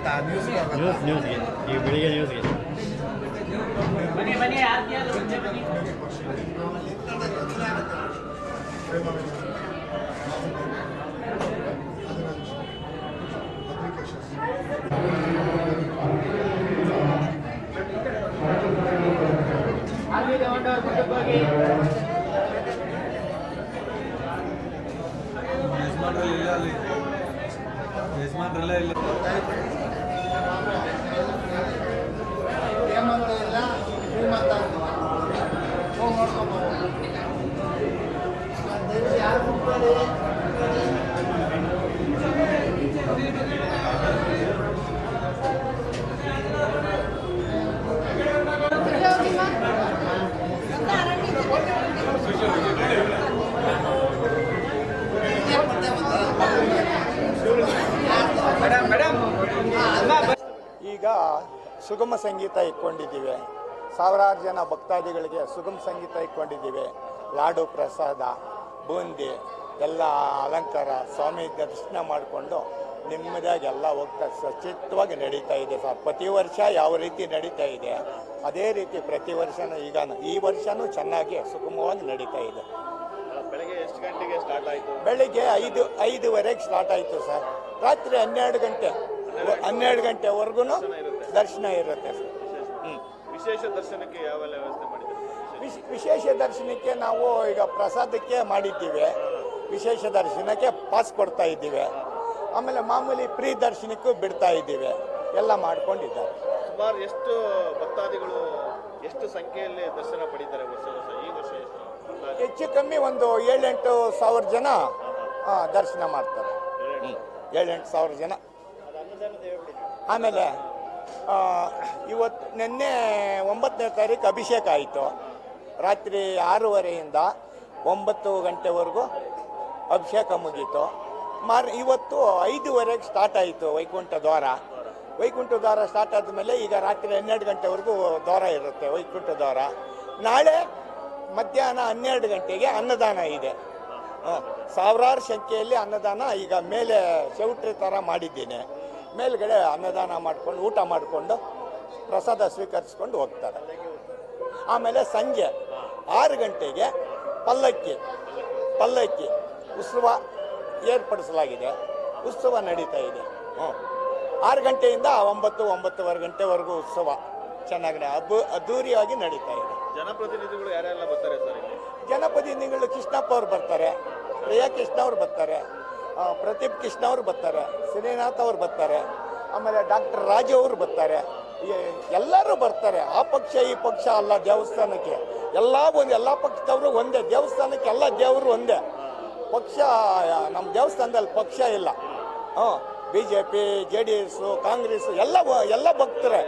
ಹೋಗುತ್ತಾ ನ್ಯೂಸ್ಗೆ ನ್ಯೂಸ್ಗೆ ಈ ಬೆಳಿಗ್ಗೆ ನ್ಯೂಸ್ಗೆ ಬನ್ನಿ ಬನ್ನಿ ಯಾರು ಮುಂಚೆ ಬನ್ನಿ. ಯಜಮಾನ್ರೆಲ್ಲ ಇಲ್ಲ ಈಗ ಸುಗಮ ಸಂಗೀತ ಇಟ್ಕೊಂಡಿದ್ದೀವಿ. ಸಾವಿರಾರು ಜನ ಭಕ್ತಾದಿಗಳಿಗೆ ಸುಗಮ ಸಂಗೀತ ಇಟ್ಕೊಂಡಿದ್ದೀವಿ. ಲಾಡು ಪ್ರಸಾದ, ಬೂಂದಿ ಎಲ್ಲ ಅಲಂಕಾರ, ಸ್ವಾಮಿ ದರ್ಶನ ಮಾಡಿಕೊಂಡು ನೆಮ್ಮದಿಯಾಗಿ ಎಲ್ಲ ಹೋಗ್ತಾ ಸಚಿತ್ವವಾಗಿ ನಡೀತಾ ಇದೆ ಸರ್. ಪ್ರತಿ ವರ್ಷ ಯಾವ ರೀತಿ ನಡೀತಾ ಇದೆ ಅದೇ ರೀತಿ ಪ್ರತಿ ವರ್ಷನೂ ಈಗ ಈ ವರ್ಷನೂ ಚೆನ್ನಾಗಿ ಸುಗಮವಾಗಿ ನಡೀತಾ ಇದೆ. ಬೆಳಗ್ಗೆ ಎಷ್ಟು ಗಂಟೆಗೆ ಸ್ಟಾರ್ಟ್ ಆಯಿತು? ಬೆಳಿಗ್ಗೆ 5:30ಗೆ ಸ್ಟಾರ್ಟ್ ಆಯಿತು ಸರ್. ರಾತ್ರಿ 12 ಗಂಟೆವರೆಗೂ ದರ್ಶನ ಇರುತ್ತೆ ಸರ್. ವಿಶೇಷ ದರ್ಶನಕ್ಕೆ ಯಾವೆಲ್ಲ ವ್ಯವಸ್ಥೆ ಮಾಡಿದ್ದೀವಿ? ವಿಶೇಷ ದರ್ಶನಕ್ಕೆ ನಾವು ಈಗ ಪ್ರಸಾದಕ್ಕೆ ಮಾಡಿದ್ದೀವಿ. ವಿಶೇಷ ದರ್ಶನಕ್ಕೆ ಪಾಸ್ ಕೊಡ್ತಾ ಇದ್ದೀವಿ. ಆಮೇಲೆ ಮಾಮೂಲಿ ಫ್ರೀ ದರ್ಶನಕ್ಕೂ ಬಿಡ್ತಾ ಇದ್ದೀವಿ. ಎಲ್ಲ ಮಾಡ್ಕೊಂಡಿದ್ದಾರೆ. ಸುಮಾರು ಎಷ್ಟು ಭಕ್ತಾದಿಗಳು ಎಷ್ಟು ಸಂಖ್ಯೆಯಲ್ಲಿ ದರ್ಶನ ಪಡೀತಾರೆ ವರ್ಷ ಈ ವರ್ಷ? ಹೆಚ್ಚು ಕಮ್ಮಿ ಒಂದು 7-8 ಸಾವಿರ ಜನ ದರ್ಶನ ಮಾಡ್ತಾರೆ. 7-8 ಸಾವಿರ ಜನ. ಆಮೇಲೆ ನಿನ್ನೆ 9ನೇ ತಾರೀಕು ಅಭಿಷೇಕ ಆಯಿತು. ರಾತ್ರಿ 6:30ಯಿಂದ 9 ಗಂಟೆವರೆಗೂ ಅಭಿಷೇಕ ಮುಗೀತು. ಇವತ್ತು 5:30ಗೆ ಸ್ಟಾರ್ಟ್ ಆಯಿತು ವೈಕುಂಠ ದ್ವಾರ ಸ್ಟಾರ್ಟ್ ಆದಮೇಲೆ ಈಗ ರಾತ್ರಿ 12 ಗಂಟೆವರೆಗೂ ದ್ವಾರ ಇರುತ್ತೆ ವೈಕುಂಠ ದ್ವಾರ. ನಾಳೆ ಮಧ್ಯಾಹ್ನ 12 ಗಂಟೆಗೆ ಅನ್ನದಾನ ಇದೆ. ಸಾವಿರಾರು ಸಂಖ್ಯೆಯಲ್ಲಿ ಅನ್ನದಾನ. ಈಗ ಮೇಲೆ ಚೌಟ್ರಿ ಥರ ಮಾಡಿದ್ದೀನಿ. ಮೇಲ್ಗಡೆ ಅನ್ನದಾನ ಮಾಡಿಕೊಂಡು ಊಟ ಮಾಡಿಕೊಂಡು ಪ್ರಸಾದ ಸ್ವೀಕರಿಸ್ಕೊಂಡು ಹೋಗ್ತಾರೆ. ಆಮೇಲೆ ಸಂಜೆ 6 ಗಂಟೆಗೆ ಪಲ್ಲಕ್ಕಿ ಉತ್ಸವ ಏರ್ಪಡಿಸಲಾಗಿದೆ. ಉತ್ಸವ ನಡೀತಾ ಇದೆ. 6 ಗಂಟೆಯಿಂದ 9-9:30 ಗಂಟೆವರೆಗೂ ಉತ್ಸವ ಚೆನ್ನಾಗಿ ಅದ್ದೂರಿಯಾಗಿ ನಡೀತಾ ಇದೆ. ಜನಪ್ರತಿನಿಧಿಗಳು ಯಾರೆಲ್ಲ ಬರ್ತಾರೆ ಸರ್? ಜನಪ್ರತಿನಿಧಿಗಳು ಕೃಷ್ಣಪ್ಪ ಅವರು ಬರ್ತಾರೆ, ಪ್ರಿಯಾ ಕೃಷ್ಣ ಅವರು ಬರ್ತಾರೆ, ಪ್ರದೀಪ್ ಕೃಷ್ಣ ಅವರು ಬರ್ತಾರೆ, ಶ್ರೀನಾಥ್ ಅವರು ಬರ್ತಾರೆ, ಆಮೇಲೆ ಡಾಕ್ಟರ್ ರಾಜು ಅವರು ಬರ್ತಾರೆ. ಎಲ್ಲರೂ ಬರ್ತಾರೆ. ಆ ಪಕ್ಷ ಈ ಪಕ್ಷ ಅಲ್ಲ. ದೇವಸ್ಥಾನಕ್ಕೆ ಎಲ್ಲ ಪಕ್ಷದವರು ಒಂದೇ. ದೇವಸ್ಥಾನಕ್ಕೆ ಎಲ್ಲ ದೇವರು ಒಂದೇ. ಪಕ್ಷ ನಮ್ಮ ದೇವಸ್ಥಾನದಲ್ಲಿ ಪಕ್ಷ ಇಲ್ಲ. BJP, JDS, ಕಾಂಗ್ರೆಸ್ ಎಲ್ಲ ಭಕ್ತರೆ.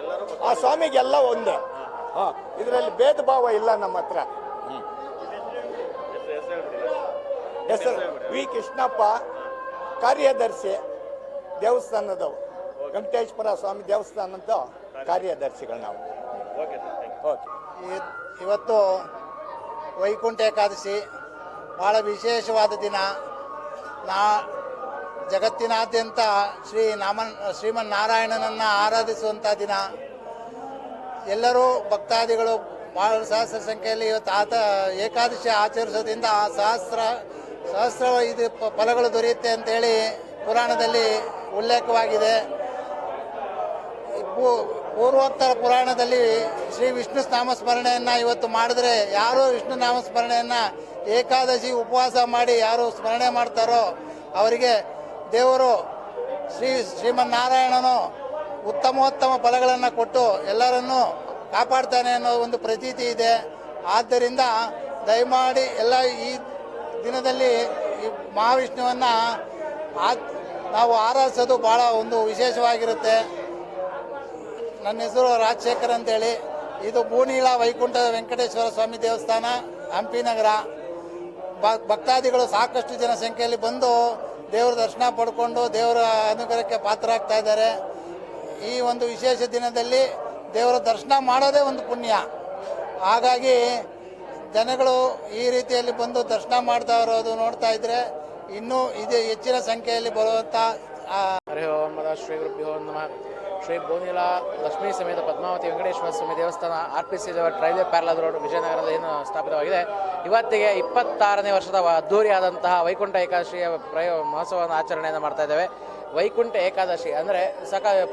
ಆ ಸ್ವಾಮಿಗೆಲ್ಲ ಒಂದೇ. ಇದರಲ್ಲಿ ಭೇದ ಭಾವ ಇಲ್ಲ ನಮ್ಮ ಹತ್ರ. ಹೆಸರು ವಿ ಕೃಷ್ಣಪ್ಪ, ಕಾರ್ಯದರ್ಶಿ ದೇವಸ್ಥಾನದವು. ವೆಂಕಟೇಶ್ವರ ಸ್ವಾಮಿ ದೇವಸ್ಥಾನದ ಕಾರ್ಯದರ್ಶಿಗಳು ನಾವು. ಓಕೆ. ಇವತ್ತು ವೈಕುಂಠ ಏಕಾದಶಿ ಭಾಳ ವಿಶೇಷವಾದ ದಿನ. ಜಗತ್ತಿನಾದ್ಯಂತ ಶ್ರೀಮನ್ನಾರಾಯಣನನ್ನು ಆರಾಧಿಸುವಂಥ ದಿನ. ಎಲ್ಲರೂ ಭಕ್ತಾದಿಗಳು ಭಾಳ ಸಹಸ್ರ ಸಂಖ್ಯೆಯಲ್ಲಿ ಇವತ್ತು ಏಕಾದಶಿ ಆಚರಿಸೋದ್ರಿಂದ ಸಹಸ್ರ ಇದು ಫಲಗಳು ದೊರೆಯುತ್ತೆ ಅಂತೇಳಿ ಪುರಾಣದಲ್ಲಿ ಉಲ್ಲೇಖವಾಗಿದೆ. ಪೂರ್ವೋತ್ತರ ಪುರಾಣದಲ್ಲಿ ಶ್ರೀ ವಿಷ್ಣು ನಾಮಸ್ಮರಣೆಯನ್ನು ಇವತ್ತು ಮಾಡಿದ್ರೆ, ಯಾರು ವಿಷ್ಣು ನಾಮಸ್ಮರಣೆಯನ್ನು ಏಕಾದಶಿ ಉಪವಾಸ ಮಾಡಿ ಯಾರು ಸ್ಮರಣೆ ಮಾಡ್ತಾರೋ ಅವರಿಗೆ ದೇವರು ಶ್ರೀಮನ್ನಾರಾಯಣನು ಉತ್ತಮೋತ್ತಮ ಫಲಗಳನ್ನು ಕೊಟ್ಟು ಎಲ್ಲರನ್ನೂ ಕಾಪಾಡ್ತಾನೆ ಅನ್ನೋ ಒಂದು ಪ್ರತೀತಿ ಇದೆ. ಆದ್ದರಿಂದ ದಯಮಾಡಿ ಎಲ್ಲ ಈ ದಿನದಲ್ಲಿ ಈ ಮಹಾವಿಷ್ಣುವನ್ನು ನಾವು ಆರಾಧಿಸೋದು ಭಾಳ ಒಂದು ವಿಶೇಷವಾಗಿರುತ್ತೆ. ನನ್ನ ಹೆಸರು ರಾಜಶೇಖರ್ ಅಂತೇಳಿ. ಇದು ಬೂನೀಳ ವೈಕುಂಠ ವೆಂಕಟೇಶ್ವರ ಸ್ವಾಮಿ ದೇವಸ್ಥಾನ, ಹಂಪಿ ನಗರ. ಭಕ್ತಾದಿಗಳು ಸಾಕಷ್ಟು ಜನ ಸಂಖ್ಯೆಯಲ್ಲಿ ಬಂದು ದೇವರ ದರ್ಶನ ಪಡ್ಕೊಂಡು ದೇವರ ಅನುಗ್ರಹಕ್ಕೆ ಪಾತ್ರರಾಗ್ತಾ ಇದ್ದಾರೆ. ಈ ಒಂದು ವಿಶೇಷ ದಿನದಲ್ಲಿ ದೇವರ ದರ್ಶನ ಮಾಡೋದೇ ಒಂದು ಪುಣ್ಯ. ಹಾಗಾಗಿ ಜನಗಳು ಈ ರೀತಿಯಲ್ಲಿ ಬಂದು ದರ್ಶನ ಮಾಡ್ತಾ ಇರೋದು ನೋಡ್ತಾ ಇದ್ರೆ ಇನ್ನೂ ಇದು ಹೆಚ್ಚಿನ ಸಂಖ್ಯೆಯಲ್ಲಿ ಬರುವಂಥ. ಹರಿ ಓಂ ಶ್ರೀ ಗುರುಭ್ಯೋ ನಮಃ. ಶ್ರೀ ಬೋನಿಲ ಲಕ್ಷ್ಮೀ ಸಮೇತ ಪದ್ಮಾವತಿ ವೆಂಕಟೇಶ್ವರ ಸ್ವಾಮಿ ದೇವಸ್ಥಾನ RPC ರೈಲ್ವೆ ಪ್ಯಾರಲಲ್ ರೋಡ್ ವಿಜಯನಗರದಲ್ಲಿ ಏನು ಸ್ಥಾಪಿತವಾಗಿದೆ. ಇವತ್ತಿಗೆ 26ನೇ ವರ್ಷದ ಅದ್ದೂರಿಯಾದಂತಹ ವೈಕುಂಠ ಏಕಾದಶಿಯ ಮಹೋತ್ಸವವನ್ನು ಆಚರಣೆಯನ್ನು ಮಾಡ್ತಾ ಇದ್ದೇವೆ. ವೈಕುಂಠ ಏಕಾದಶಿ ಅಂದರೆ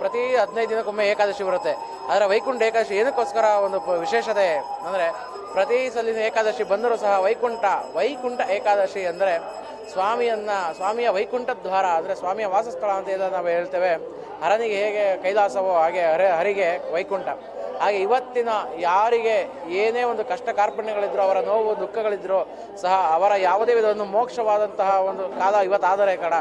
ಪ್ರತಿ 15 ದಿನಕ್ಕೊಮ್ಮೆ ಏಕಾದಶಿ ಬರುತ್ತೆ. ಆದರೆ ವೈಕುಂಠ ಏಕಾದಶಿ ಏನಕ್ಕೋಸ್ಕರ ಒಂದು ವಿಶೇಷತೆ ಅಂದರೆ ಪ್ರತಿ ಸಲಿನ ಏಕಾದಶಿ ಬಂದರೂ ಸಹ ವೈಕುಂಠ ಏಕಾದಶಿ ಅಂದರೆ ಸ್ವಾಮಿಯ ವೈಕುಂಠ ದ್ವಾರ ಅಂದರೆ ಸ್ವಾಮಿಯ ವಾಸಸ್ಥಳ ಅಂತ ಇದನ್ನು ನಾವು ಹೇಳ್ತೇವೆ. ಹರನಿಗೆ ಹೇಗೆ ಕೈಲಾಸವೋ ಹಾಗೆ ಹರಿಗೆ ವೈಕುಂಠ. ಹಾಗೆ ಇವತ್ತಿನ ಯಾರಿಗೆ ಏನೇ ಒಂದು ಕಷ್ಟ ಕಾರ್ಪಣ್ಯಗಳಿದ್ರು, ಅವರ ನೋವು ದುಃಖಗಳಿದ್ರು ಸಹ ಅವರ ಯಾವುದೇ ವಿಧವನ್ನು ಮೋಕ್ಷವಾದಂತಹ ಒಂದು ಕಾಲ ಇವತ್ತಾದರೆ ಕಡ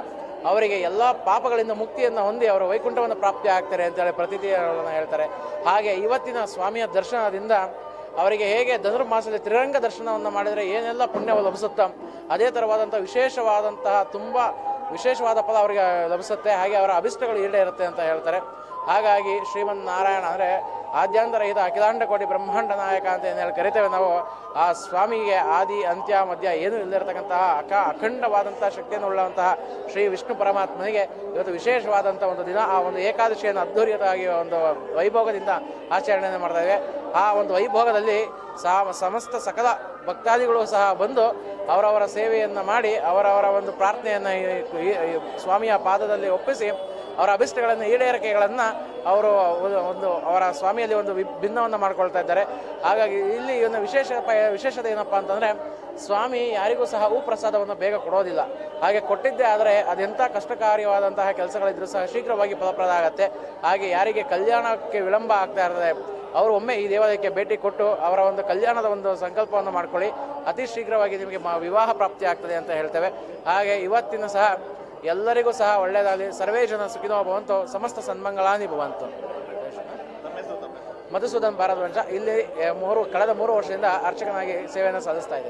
ಅವರಿಗೆ ಎಲ್ಲ ಪಾಪಗಳಿಂದ ಮುಕ್ತಿಯನ್ನು ಹೊಂದಿ ಅವರು ವೈಕುಂಠವನ್ನು ಪ್ರಾಪ್ತಿ ಆಗ್ತಾರೆ ಅಂತೇಳಿ ಪ್ರತೀತಿಗಳನ್ನು ಹೇಳ್ತಾರೆ. ಹಾಗೆ ಇವತ್ತಿನ ಸ್ವಾಮಿಯ ದರ್ಶನದಿಂದ ಅವರಿಗೆ ಹೇಗೆ ಧನುರ್ಮಾಸದಲ್ಲಿ ತ್ರಿರಂಗ ದರ್ಶನವನ್ನು ಮಾಡಿದರೆ ಏನೆಲ್ಲ ಪುಣ್ಯವು ಲಭಿಸುತ್ತೋ ಅದೇ ಥರವಾದಂಥ ತುಂಬ ವಿಶೇಷವಾದ ಫಲ ಅವರಿಗೆ ಲಭಿಸುತ್ತೆ. ಹಾಗೆ ಅವರ ಅಭಿಷ್ಟಗಳು ಈಡೇರುತ್ತೆ ಅಂತ ಹೇಳ್ತಾರೆ. ಹಾಗಾಗಿ ಶ್ರೀಮನ್ನಾರಾಯಣ ಅಂದರೆ ಆದ್ಯಾಂತರಹಿತ ಅಖಿಲಾಂಡ ಕೋಟಿ ಬ್ರಹ್ಮಾಂಡ ನಾಯಕ ಅಂತ ಏನು ಹೇಳಿ ಕರಿತೇವೆ ನಾವು. ಆ ಸ್ವಾಮಿಗೆ ಆದಿ ಅಂತ್ಯ ಮಧ್ಯ ಏನೂ ಇಲ್ಲದಿರತಕ್ಕಂತಹ ಅಖಂಡವಾದಂತಹ ಶಕ್ತಿಯನ್ನು ಉಳ್ಳಂತಹ ಶ್ರೀ ವಿಷ್ಣು ಪರಮಾತ್ಮನಿಗೆ ಇವತ್ತು ವಿಶೇಷವಾದಂಥ ಒಂದು ದಿನ. ಆ ಒಂದು ಏಕಾದಶಿಯನ್ನು ಅದ್ಧೂರಿಯವಾಗಿ ಒಂದು ವೈಭೋಗದಿಂದ ಆಚರಣೆಯನ್ನು ಮಾಡ್ತಾ ಇದ್ದೇವೆ. ಆ ಒಂದು ವೈಭೋಗದಲ್ಲಿ ಸಮಸ್ತ ಸಕಲ ಭಕ್ತಾದಿಗಳು ಸಹ ಬಂದು ಅವರವರ ಸೇವೆಯನ್ನು ಮಾಡಿ ಅವರವರ ಒಂದು ಪ್ರಾರ್ಥನೆಯನ್ನು ಸ್ವಾಮಿಯ ಪಾದದಲ್ಲಿ ಒಪ್ಪಿಸಿ ಅವರ ಅಭಿಷ್ಟಗಳನ್ನು ಈಡೇರಿಕೆಗಳನ್ನು ಅವರು ಅವರ ಸ್ವಾಮಿಯಲ್ಲಿ ಒಂದು ಭಿನ್ನವನ್ನು ಮಾಡ್ಕೊಳ್ತಾ ಇದ್ದಾರೆ. ಹಾಗಾಗಿ ಇಲ್ಲಿ ಒಂದು ವಿಶೇಷತೆ ಏನಪ್ಪ ಅಂತಂದರೆ ಸ್ವಾಮಿ ಯಾರಿಗೂ ಸಹ ಪ್ರಸಾದವನ್ನು ಬೇಗ ಕೊಡೋದಿಲ್ಲ. ಹಾಗೆ ಕೊಟ್ಟಿದ್ದೇ ಆದರೆ ಅದೆಂಥ ಕಷ್ಟಕಾರ್ಯವಾದಂತಹ ಕೆಲಸಗಳಿದ್ರೂ ಸಹ ಶೀಘ್ರವಾಗಿ ಫಲಪ್ರದ ಆಗುತ್ತೆ. ಹಾಗೆ ಯಾರಿಗೆ ಕಲ್ಯಾಣಕ್ಕೆ ವಿಳಂಬ ಆಗ್ತಾ ಇರ್ತದೆ ಅವರು ಒಮ್ಮೆ ಈ ದೇವಾಲಯಕ್ಕೆ ಭೇಟಿ ಕೊಟ್ಟು ಅವರ ಒಂದು ಕಲ್ಯಾಣದ ಒಂದು ಸಂಕಲ್ಪವನ್ನು ಮಾಡ್ಕೊಳ್ಳಿ, ಅತಿ ಶೀಘ್ರವಾಗಿ ನಿಮಗೆ ವಿವಾಹ ಪ್ರಾಪ್ತಿ ಆಗ್ತದೆ ಅಂತ ಹೇಳ್ತೇವೆ. ಹಾಗೆ ಇವತ್ತಿನ ಸಹ ಎಲ್ಲರಿಗೂ ಸಹ ಒಳ್ಳೆಯದಾಗಲಿ. ಸರ್ವೇ ಜನ ಸುಖಿನೋ ಭವಂತು, ಸಮಸ್ತ ಸನ್ಮಂಗಳಾನಿ ಭವಂತು. ಮಧುಸೂದನ್ ಭಾರದ್ವಂಶ ಇಲ್ಲಿ ಕಳೆದ 3 ವರ್ಷದಿಂದ ಅರ್ಚಕನಾಗಿ ಸೇವೆಯನ್ನು ಸಲ್ಲಿಸ್ತಾ ಇದ್ದೇನೆ.